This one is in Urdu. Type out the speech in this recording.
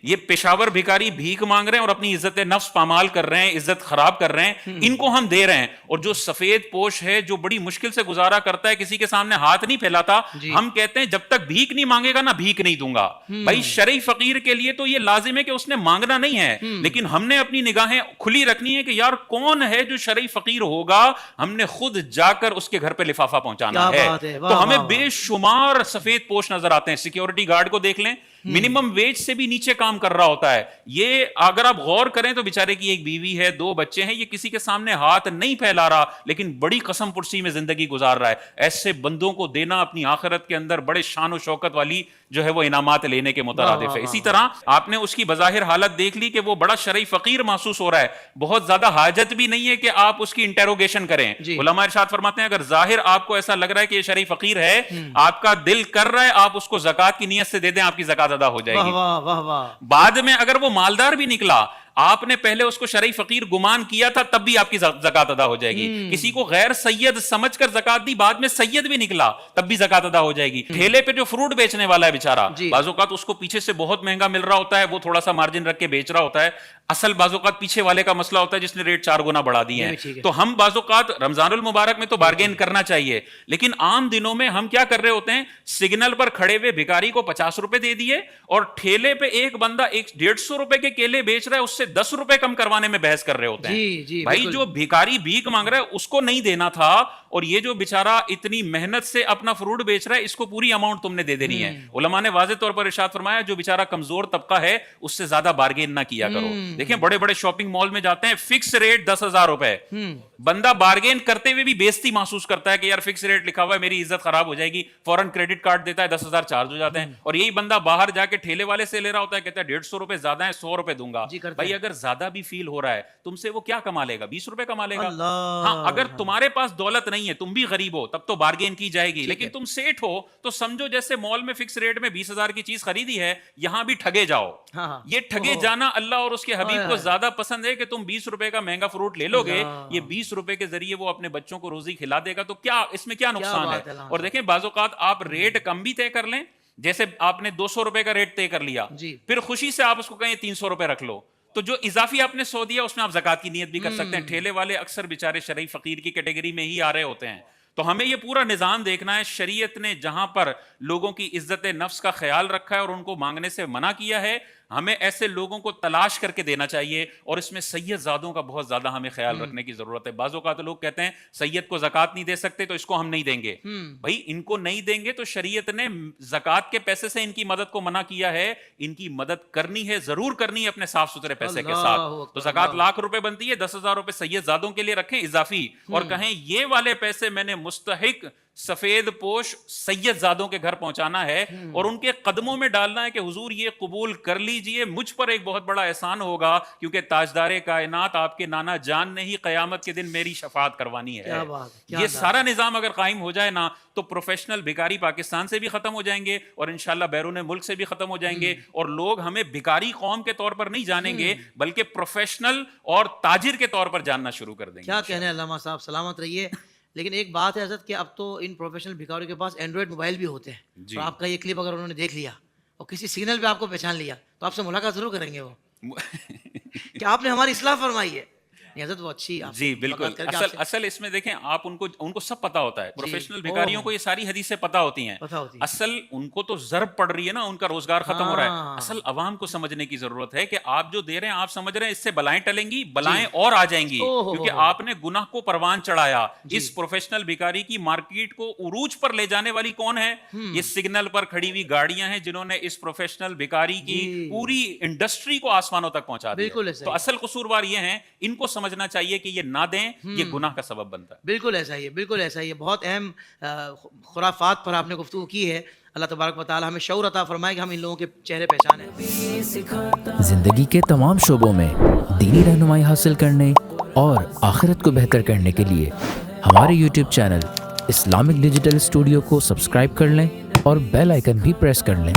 یہ پشاور بھکاری بھیک مانگ رہے ہیں اور اپنی عزت نفس پامال کر رہے ہیں, عزت خراب کر رہے ہیں, ان کو ہم دے رہے ہیں. اور جو سفید پوش ہے جو بڑی مشکل سے گزارا کرتا ہے, کسی کے سامنے ہاتھ نہیں پھیلاتا, ہم کہتے ہیں جب تک بھیک نہیں مانگے گا نا بھیک نہیں دوں گا. بھائی شرعی فقیر کے لیے تو یہ لازم ہے کہ اس نے مانگنا نہیں ہے, لیکن ہم نے اپنی نگاہیں کھلی رکھنی ہے کہ یار کون ہے جو شرعی فقیر ہوگا, ہم نے خود جا کر اس کے گھر پہ لفافہ پہنچانا ہے. تو ہمیں بے شمار سفید پوش نظر آتے ہیں. سیکیورٹی گارڈ کو دیکھ لیں, منیمم ویج سے بھی نیچے کام کر رہا ہوتا ہے. یہ اگر آپ غور کریں تو بیچارے کی ایک بیوی ہے, 2 بچے ہیں, یہ کسی کے سامنے ہاتھ نہیں پھیلا رہا, لیکن بڑی قسم پرسی میں زندگی گزار رہا ہے. ایسے بندوں کو دینا اپنی آخرت کے اندر بڑے شان و شوکت والی جو ہے وہ انعامات لینے کے مترادف ہے. اسی طرح آپ نے اس کی بظاہر حالت دیکھ لی کہ وہ بڑا شرعی فقیر محسوس ہو رہا ہے, بہت زیادہ حاجت بھی نہیں ہے کہ آپ اس کی انٹیروگیشن کریں. علماء ارشاد فرماتے ہیں اگر ظاہر آپ کو ایسا لگ رہا ہے کہ یہ شرعی فقیر ہے, آپ کا دل کر رہا ہے آپ اس کو زکات کی نیت سے دے دیں, آپ کی زکات ادا ہو جائے گی. بعد میں اگر وہ مالدار بھی نکلا, آپ نے پہلے اس کو شرعی فقیر گمان کیا تھا, تب بھی آپ کی زکات ادا ہو جائے گی. کسی کو غیر سید سمجھ کر زکات دی, بعد میں سید بھی نکلا, تب بھی زکات ادا ہو جائے گی. ٹھیلے پہ جو فروٹ بیچنے والا ہے بیچارہ, بعض اوقات اس کو پیچھے سے بہت مہنگا مل رہا ہوتا ہے, وہ تھوڑا سا مارجن رکھ کے بیچ رہا ہوتا ہے, اصل بعض اوقات پیچھے والے کا مسئلہ ہوتا ہے جس نے ریٹ 4 گنا بڑھا دیے ہیں. تو ہم بعض اوقات رمضان المبارک میں تو بارگین کرنا چاہیے, لیکن عام دنوں میں ہم کیا کر رہے ہوتے ہیں, سگنل پر کھڑے ہوئے بھکاری کو 50 روپے دے دیے, اور ٹھیلے پہ ایک بندہ 150 روپے کے کیلے بیچ رہا ہے, اس سے 10 روپے کم کروانے میں بحث کر رہے ہوتے ہیں. بھائی جو بھکاری بھیک مانگ رہا ہے اس کو نہیں دینا تھا, اور یہ جو بیچارہ اتنی محنت سے اپنا فروٹ بیچ رہا ہے اس کو پوری اماؤنٹ تم نے دے دینی ہے. علماء نے واضح طور پر ارشاد فرمایا جو بیچارہ کمزور طبقہ ہے اس سے زیادہ بارگین نہ کیا کرو. دیکھیں بڑے بڑے شاپنگ مال میں جاتے ہیں, فکس ریٹ 10,000 روپے, بندہ بارگین کرتے ہوئے بھی بےزتی محسوس کرتا ہے کہ یار فکس ریٹ لکھا ہوا ہے, میری عزت خراب ہو جائے گی, فوراً کریڈٹ کارڈ دیتا ہے, 10,000 چارج ہو جاتے ہیں. اور یہی بندہ باہر جا کے ٹھیلے والے سے لے رہا ہوتا ہے, کہتا ہے 150 روپے زیادہ ہیں, 100 روپے دوں گا. بھائی اگر زیادہ بھی فیل ہو رہا ہے تم سے, وہ کیا کما لے گا, 20 روپے کما لے گا. ہاں اگر تمہارے پاس دولت نہیں ہے, تم بھی غریب ہو, تب تو بارگین کی جائے گی, لیکن تم سیٹ ہو تو سمجھو جیسے مال میں فکس ریٹ میں 20,000 کی چیز خریدی ہے, یہاں بھی ٹھگے جاؤ. یہ ٹھگے جانا اللہ اور اس کے حبیب کو زیادہ پسند ہے کہ تم 20 روپے کا مہنگا فروٹ لے لو گے, یہ 20 روپے کے ذریعے وہ اپنے بچوں کو روزی کھلا دے گا, تو کیا اس میں کیا نقصان ہے. اور دیکھیں بعض اوقات آپ ریٹ کم بھی طے کر لیں, جیسے آپ نے 200 روپے کا ریٹ طے کر لیا, پھر خوشی سے آپ اس کو کہیں 300 روپے رکھ لو, تو جو اضافی آپ نے 100 دیا اس میں آپ زکات کی نیت بھی کر سکتے ہیں. ٹھیلے والے اکثر بیچارے شرعی فقیر کی کیٹیگری میں ہی آ رہے ہوتے ہیں. تو ہمیں یہ پورا نظام دیکھنا ہے. شریعت نے جہاں پر لوگوں کی عزت نفس کا خیال رکھا ہے اور ان کو مانگنے سے منع کیا ہے, ہمیں ایسے لوگوں کو تلاش کر کے دینا چاہیے, اور اس میں سید زادوں کا بہت زیادہ ہمیں خیال رکھنے کی ضرورت ہے. بعض اوقات لوگ کہتے ہیں سید کو زکات نہیں دے سکتے تو اس کو ہم نہیں دیں گے. بھائی ان کو نہیں دیں گے تو شریعت نے زکات کے پیسے سے ان کی مدد کو منع کیا ہے. ان کی مدد کرنی ہے, ضرور کرنی ہے اپنے صاف ستھرے پیسے کے ساتھ. تو زکات لاکھ روپے بنتی ہے, 10,000 روپے سید زادوں کے لیے رکھیں اضافی, اور کہیں یہ والے پیسے میں نے مستحق سفید پوش سید زادوں کے گھر پہنچانا ہے, اور ان کے قدموں میں ڈالنا ہے کہ حضور یہ قبول کر لیجئے, مجھ پر ایک بہت بڑا احسان ہوگا, کیونکہ تاجدار کائنات آپ کے نانا جان نے ہی قیامت کے دن میری شفاعت کروانی ہے. یہ سارا نظام اگر قائم ہو جائے نا, تو پروفیشنل بھکاری پاکستان سے بھی ختم ہو جائیں گے, اور انشاءاللہ بیرون ملک سے بھی ختم ہو جائیں گے, اور لوگ ہمیں بھکاری قوم کے طور پر نہیں جانیں گے بلکہ پروفیشنل اور تاجر کے طور پر جاننا شروع کر دیں گے. کیا کہنے علامہ صاحب, سلامت رہیے. لیکن ایک بات ہے حضرت کہ اب تو ان پروفیشنل بھکاریوں کے پاس اینڈرائڈ موبائل بھی ہوتے ہیں, تو آپ کا یہ کلپ اگر انہوں نے دیکھ لیا اور کسی سگنل پہ آپ کو پہچان لیا تو آپ سے ملاقات ضرور کریں گے وہ کہ آپ نے ہماری اصلاح فرمائی ہے. حضرت وہ اچھی جی بالکل. اصل اس میں دیکھیں آپ ان کو سب پتا ہوتا ہے. پروفیشنل بھکاریوں کو یہ ساری حدیثیں پتا ہوتی ہیں. اصل ان کو تو ضرب پڑ رہی ہے نا, ان کا روزگار ختم ہو رہا ہے. اصل عوام کو سمجھنے کی ضرورت ہے کہ آپ جو دے رہے ہیں آپ سمجھ رہے ہیں اس سے بلائیں ٹلیں گی, بلائیں اور آ جائیں گی, کیونکہ آپ نے گناہ کو پروان چڑھایا. اس پروفیشنل بھکاری کی مارکیٹ کو عروج پر لے جانے والی کون ہے؟ یہ سگنل پر کھڑی ہوئی گاڑیاں ہیں جنہوں نے اس پروفیشنل بھکاری کی پوری انڈسٹری کو آسمانوں تک پہنچا دیا. تو اصل قصوروار یہ ہیں, ان کو سمجھنا چاہیے کہ یہ نہ دیں, یہ گناہ کا سبب بنتا ہے. بالکل ایسا ہی ہے, بالکل ایسا ہی ہے. بہت اہم خرافات پر آپ نے گفتگو کی ہے. اللہ تبارک و تعالی ہمیں شعور عطا فرمائے کہ ہم ان لوگوں کے چہرے پہچانیں. زندگی کے تمام شعبوں میں دینی رہنمائی حاصل کرنے اور آخرت کو بہتر کرنے کے لیے ہمارے YouTube channel Islamic digital studio کو سبسکرائب کر لیں اور بیل آئیکن بھی پریس کر لیں.